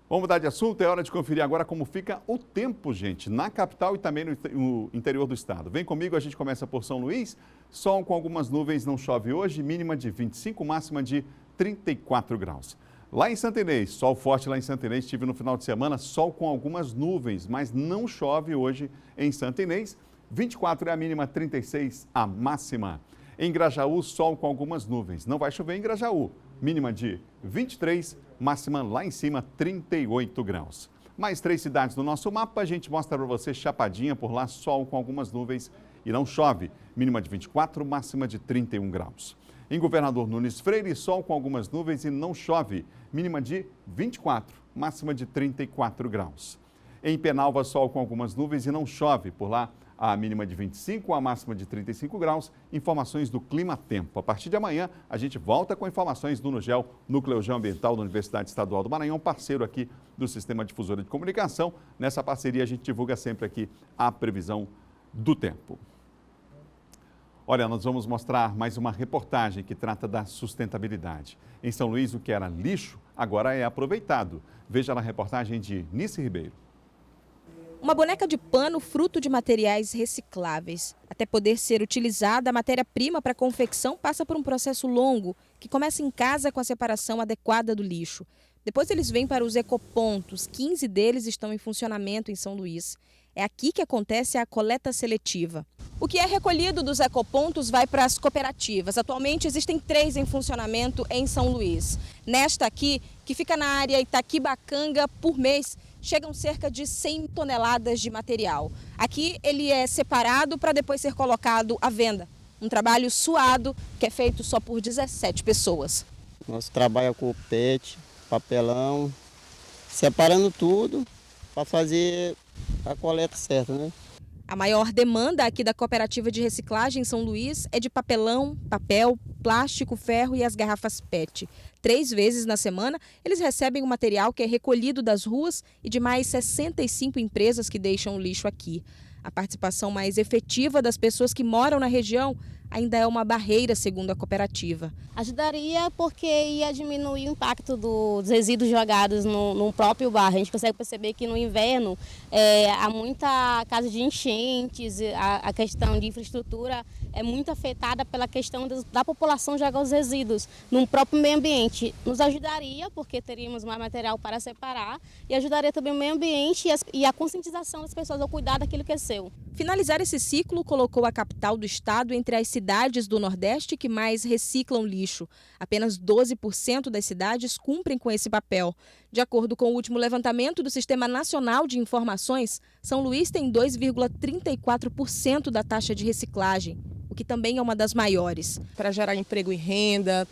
Vamos mudar de assunto, é hora de conferir agora como fica o tempo, gente, na capital e também no interior do estado. Vem comigo, a gente começa por São Luís. Sol com algumas nuvens, não chove hoje, mínima de 25, máxima de 34 graus. Lá em Santa Inês, sol forte lá em Santa Inês, estive no final de semana, sol com algumas nuvens, mas não chove hoje em Santa Inês. 24 é a mínima, 36 a máxima. Em Grajaú, sol com algumas nuvens, não vai chover em Grajaú. Mínima de 23, máxima lá em cima, 38 graus. Mais 3 cidades no nosso mapa, a gente mostra para você Chapadinha, por lá sol com algumas nuvens e não chove. Mínima de 24, máxima de 31 graus. Em Governador Nunes Freire, sol com algumas nuvens e não chove. Mínima de 24, máxima de 34 graus. Em Penalva, sol com algumas nuvens e não chove. Por lá, a mínima de 25, a máxima de 35 graus. Informações do Clima Tempo. A partir de amanhã, a gente volta com informações do NUGEL, Núcleo Geoambiental da Universidade Estadual do Maranhão, parceiro aqui do Sistema Difusora de Comunicação. Nessa parceria, a gente divulga sempre aqui a previsão do tempo. Olha, nós vamos mostrar mais uma reportagem que trata da sustentabilidade. Em São Luís, o que era lixo, agora é aproveitado. Veja na reportagem de Nice Ribeiro. Uma boneca de pano fruto de materiais recicláveis. Até poder ser utilizada, a matéria-prima para a confecção passa por um processo longo, que começa em casa com a separação adequada do lixo. Depois eles vêm para os ecopontos, 15 deles estão em funcionamento em São Luís. É aqui que acontece a coleta seletiva. O que é recolhido dos ecopontos vai para as cooperativas. Atualmente existem 3 em funcionamento em São Luís. Nesta aqui, que fica na área Itaquibacanga, por mês, chegam cerca de 100 toneladas de material. Aqui ele é separado para depois ser colocado à venda. Um trabalho suado que é feito só por 17 pessoas. Nosso trabalho é com PET, papelão, separando tudo para fazer a coleta certa, né? A maior demanda aqui da Cooperativa de Reciclagem em São Luís é de papelão, papel, plástico, ferro e as garrafas PET. 3 vezes na semana, eles recebem o material que é recolhido das ruas e de mais 65 empresas que deixam o lixo aqui. A participação mais efetiva das pessoas que moram na região ainda é uma barreira, segundo a cooperativa. Ajudaria porque ia diminuir o impacto dos resíduos jogados no próprio bairro. A gente consegue perceber que no inverno há muita caso de enchentes, a questão de infraestrutura é muito afetada pela questão da população jogar os resíduos no próprio meio ambiente. Nos ajudaria porque teríamos mais material para separar e ajudaria também o meio ambiente e a conscientização das pessoas ao cuidar daquilo que é seu. Finalizar esse ciclo colocou a capital do estado entre as cidades do Nordeste que mais reciclam lixo. Apenas 12% das cidades cumprem com esse papel. De acordo com o último levantamento do Sistema Nacional de Informações, São Luís tem 2,34% da taxa de reciclagem, o que também é uma das maiores. Para gerar emprego e renda,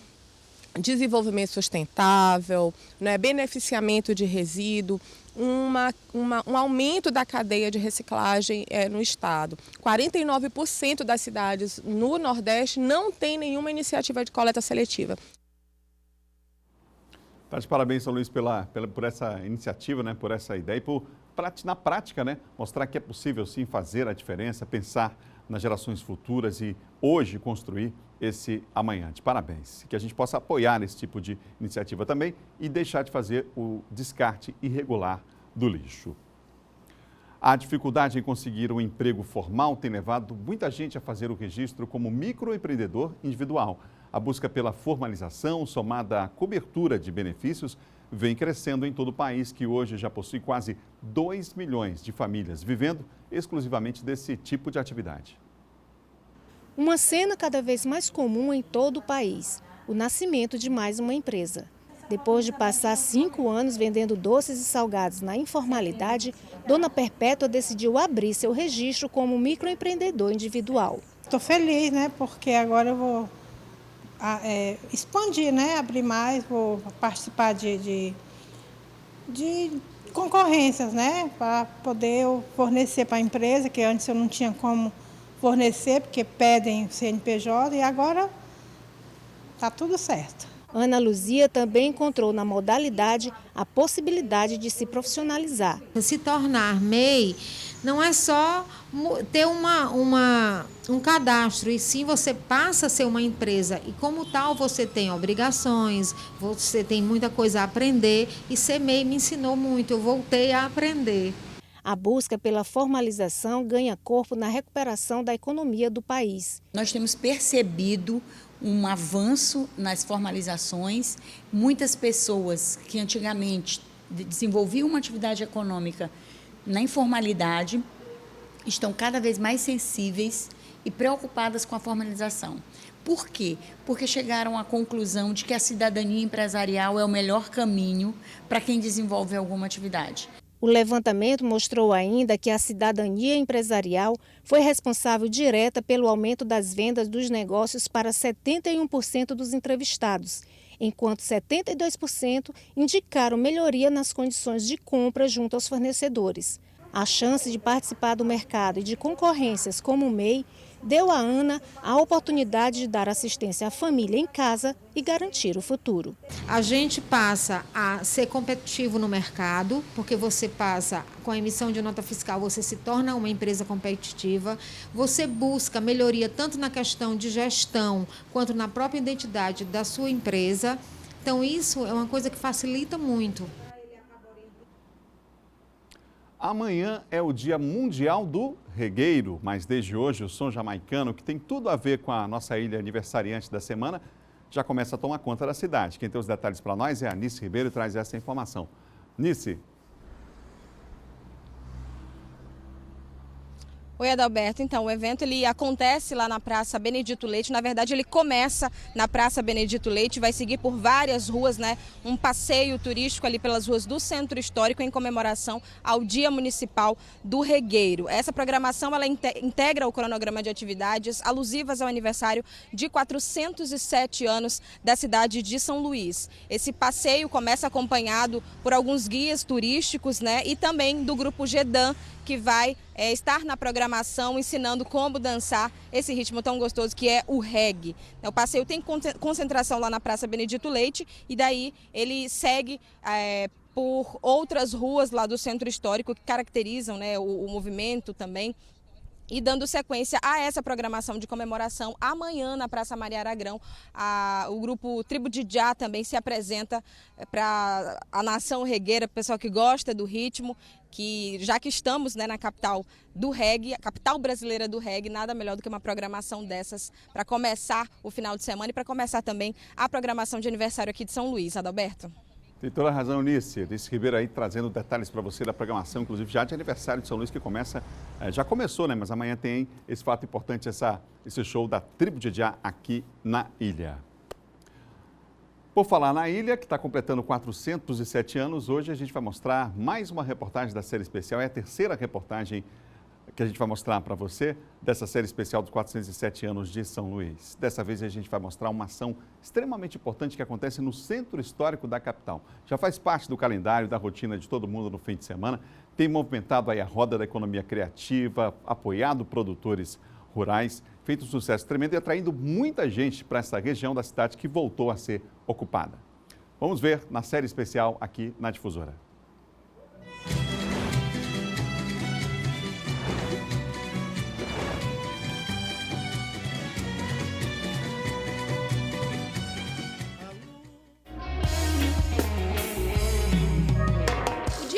desenvolvimento sustentável, beneficiamento de resíduo, um aumento da cadeia de reciclagem no estado. 49% das cidades no Nordeste não tem nenhuma iniciativa de coleta seletiva. Tá de parabéns, São Luís, por essa iniciativa, né, por essa ideia e na prática, né, mostrar que é possível sim fazer a diferença, pensar nas gerações futuras e hoje construir esse amanhã. De parabéns. Que a gente possa apoiar esse tipo de iniciativa também e deixar de fazer o descarte irregular do lixo. A dificuldade em conseguir um emprego formal tem levado muita gente a fazer o registro como microempreendedor individual. A busca pela formalização, somada à cobertura de benefícios, vem crescendo em todo o país, que hoje já possui quase 2 milhões de famílias vivendo exclusivamente desse tipo de atividade. Uma cena cada vez mais comum em todo o país, o nascimento de mais uma empresa. Depois de passar 5 anos vendendo doces e salgados na informalidade, Dona Perpétua decidiu abrir seu registro como microempreendedor individual. Estou feliz, né? Porque agora eu vou expandir, né? Abrir mais, vou participar de concorrências, né? Para poder fornecer para a empresa, que antes eu não tinha como fornecer, porque pedem CNPJ e agora está tudo certo. Ana Luzia também encontrou na modalidade a possibilidade de se profissionalizar. Se tornar MEI não é só ter um cadastro, e sim você passa a ser uma empresa. E como tal você tem obrigações, você tem muita coisa a aprender, e ser MEI me ensinou muito, eu voltei a aprender. A busca pela formalização ganha corpo na recuperação da economia do país. Nós temos percebido um avanço nas formalizações. Muitas pessoas que antigamente desenvolviam uma atividade econômica na informalidade estão cada vez mais sensíveis e preocupadas com a formalização. Por quê? Porque chegaram à conclusão de que a cidadania empresarial é o melhor caminho para quem desenvolve alguma atividade. O levantamento mostrou ainda que a cidadania empresarial foi responsável direta pelo aumento das vendas dos negócios para 71% dos entrevistados, enquanto 72% indicaram melhoria nas condições de compra junto aos fornecedores. A chance de participar do mercado e de concorrências como o MEI deu a Ana a oportunidade de dar assistência à família em casa e garantir o futuro. A gente passa a ser competitivo no mercado, porque você passa, com a emissão de nota fiscal, você se torna uma empresa competitiva, você busca melhoria tanto na questão de gestão, quanto na própria identidade da sua empresa. Então isso é uma coisa que facilita muito. Amanhã é o Dia Mundial do Regueiro, mas desde hoje o som jamaicano, que tem tudo a ver com a nossa ilha aniversariante da semana, já começa a tomar conta da cidade. Quem tem os detalhes para nós é a Nice Ribeiro e traz essa informação. Nice. Oi, Adalberto. Então, o evento ele acontece lá na Praça Benedito Leite. Na verdade, ele começa na Praça Benedito Leite, vai seguir por várias ruas, né? Um passeio turístico ali pelas ruas do Centro Histórico em comemoração ao Dia Municipal do Regueiro. Essa programação ela integra o cronograma de atividades alusivas ao aniversário de 407 anos da cidade de São Luís. Esse passeio começa acompanhado por alguns guias turísticos, né? E também do grupo Gedan, que vai estar na programação ensinando como dançar esse ritmo tão gostoso que é o reggae. O passeio tem concentração lá na Praça Benedito Leite e daí ele segue por outras ruas lá do Centro Histórico que caracterizam, né, o movimento também. E dando sequência a essa programação de comemoração, amanhã na Praça Maria Aragrão, o grupo Tribo de Já também se apresenta para a nação regueira, pessoal que gosta do ritmo, que já que estamos, né, na capital do reggae, a capital brasileira do reggae, nada melhor do que uma programação dessas para começar o final de semana e para começar também a programação de aniversário aqui de São Luís. Adalberto? Tem toda a razão, Nice. Nice Ribeiro aí trazendo detalhes para você da programação, inclusive já de aniversário de São Luís, que começa, já começou, né? Mas amanhã tem esse fato importante, esse show da Tribo de Já aqui na ilha. Por falar na ilha, que está completando 407 anos, hoje a gente vai mostrar mais uma reportagem da série especial. É a terceira reportagem que a gente vai mostrar para você dessa série especial dos 407 anos de São Luís. Dessa vez a gente vai mostrar uma ação extremamente importante que acontece no Centro Histórico da capital. Já faz parte do calendário, da rotina de todo mundo no fim de semana. Tem movimentado aí a roda da economia criativa, apoiado produtores rurais, feito um sucesso tremendo e atraindo muita gente para essa região da cidade que voltou a ser ocupada. Vamos ver na série especial aqui na Difusora.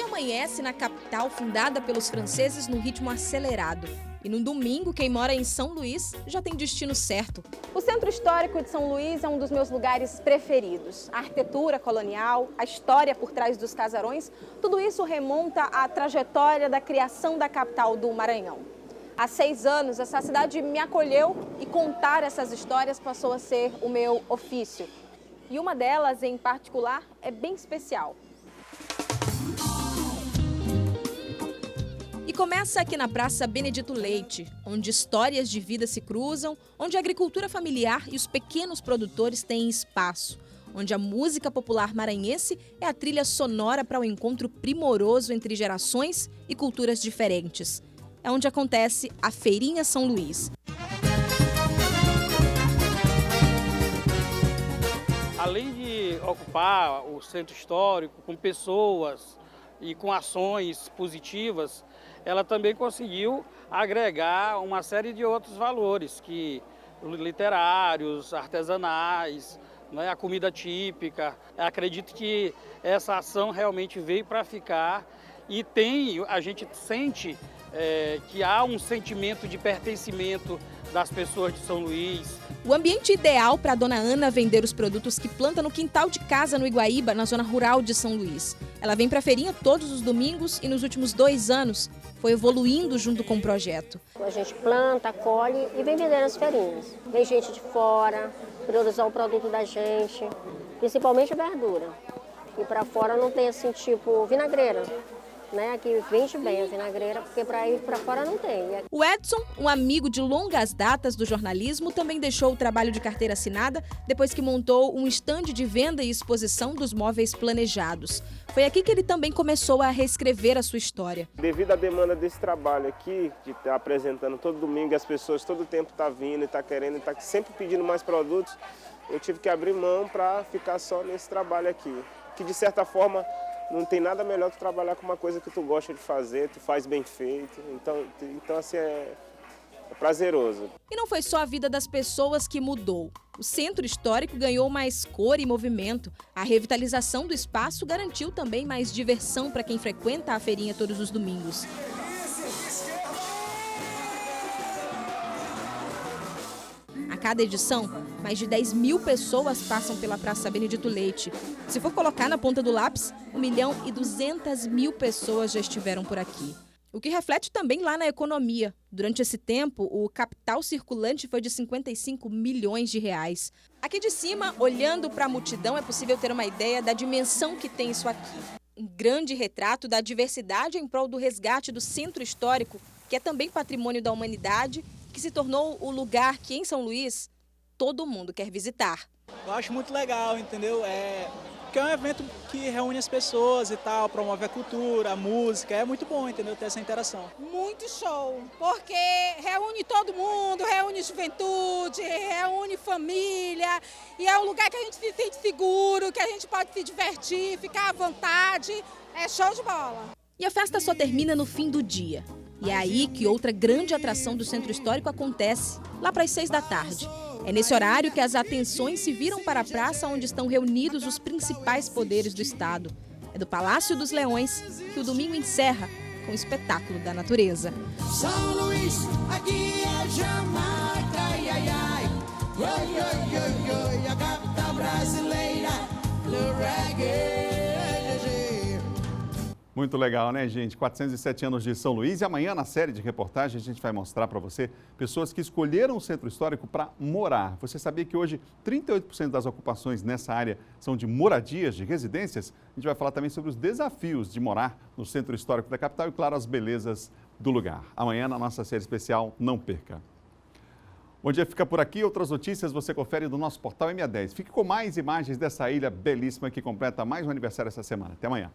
Amanhece na capital, fundada pelos franceses no ritmo acelerado. E no domingo, quem mora em São Luís já tem destino certo. O Centro Histórico de São Luís é um dos meus lugares preferidos. A arquitetura colonial, a história por trás dos casarões, tudo isso remonta à trajetória da criação da capital do Maranhão. Há 6 anos, essa cidade me acolheu e contar essas histórias passou a ser o meu ofício. E uma delas, em particular, é bem especial. E começa aqui na Praça Benedito Leite, onde histórias de vida se cruzam, onde a agricultura familiar e os pequenos produtores têm espaço, onde a música popular maranhense é a trilha sonora para um encontro primoroso entre gerações e culturas diferentes. É onde acontece a Feirinha São Luís. além de ocupar o centro histórico com pessoas e com ações positivas, ela também conseguiu agregar uma série de outros valores, literários, artesanais, né, a comida típica. Acredito que essa ação realmente veio para ficar e a gente sente que há um sentimento de pertencimento das pessoas de São Luís. O ambiente ideal para a dona Ana vender os produtos que planta no quintal de casa no Iguaíba, na zona rural de São Luís. Ela vem para a feirinha todos os domingos e nos últimos 2 anos foi evoluindo junto com o projeto. A gente planta, colhe e vem vender nas feirinhas. Vem gente de fora, priorizar o produto da gente, principalmente a verdura. E para fora não tem assim, tipo vinagreira. Né, aqui vende bem a vinagreira, porque para ir para fora não tem. O Edson, um amigo de longas datas do jornalismo, também deixou o trabalho de carteira assinada depois que montou um estande de venda e exposição dos móveis planejados. Foi aqui que ele também começou a reescrever a sua história. Devido à demanda desse trabalho aqui, de estar apresentando todo domingo, as pessoas todo o tempo estão vindo e estão querendo, estão sempre pedindo mais produtos, eu tive que abrir mão para ficar só nesse trabalho aqui, que de certa forma não tem nada melhor que trabalhar com uma coisa que tu gosta de fazer, tu faz bem feito, então assim é prazeroso. E não foi só a vida das pessoas que mudou. O centro histórico ganhou mais cor e movimento. A revitalização do espaço garantiu também mais diversão para quem frequenta a feirinha todos os domingos. A cada edição, mais de 10 mil pessoas passam pela Praça Benedito Leite. Se for colocar na ponta do lápis, 1.200.000 pessoas já estiveram por aqui. O que reflete também lá na economia. Durante esse tempo, o capital circulante foi de 55 milhões de reais. Aqui de cima, olhando para a multidão, é possível ter uma ideia da dimensão que tem isso aqui. Um grande retrato da diversidade em prol do resgate do centro histórico, que é também patrimônio da humanidade, que se tornou o lugar que, em São Luís, todo mundo quer visitar. Eu acho muito legal, entendeu? Porque é um evento que reúne as pessoas e tal, promove a cultura, a música, é muito bom, entendeu? Ter essa interação. Muito show, porque reúne todo mundo, reúne juventude, reúne família, e é um lugar que a gente se sente seguro, que a gente pode se divertir, ficar à vontade, é show de bola. E a festa só termina no fim do dia. E é aí que outra grande atração do Centro Histórico acontece, lá para as 6 da tarde. É nesse horário que as atenções se viram para a praça onde estão reunidos os principais poderes do Estado. É do Palácio dos Leões que o domingo encerra com o espetáculo da natureza. São Luís, aqui é Jamaica, ai, ai, ai. Oi, oi, oi, oi, a capital brasileira do reggae. Muito legal, né, gente? 407 anos de São Luís. E amanhã, na série de reportagens, a gente vai mostrar para você pessoas que escolheram o Centro Histórico para morar. Você sabia que hoje 38% das ocupações nessa área são de moradias, de residências? A gente vai falar também sobre os desafios de morar no Centro Histórico da capital e, claro, as belezas do lugar. Amanhã, na nossa série especial, não perca. Bom dia, fica por aqui. Outras notícias você confere no nosso portal MA10. Fique com mais imagens dessa ilha belíssima que completa mais um aniversário essa semana. Até amanhã.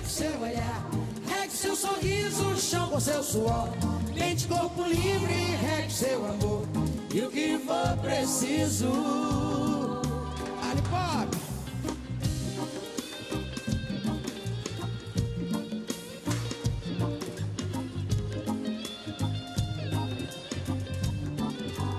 Seu olhar, regue seu sorriso, chão com seu suor, mente, corpo livre, regue seu amor, e o que for preciso.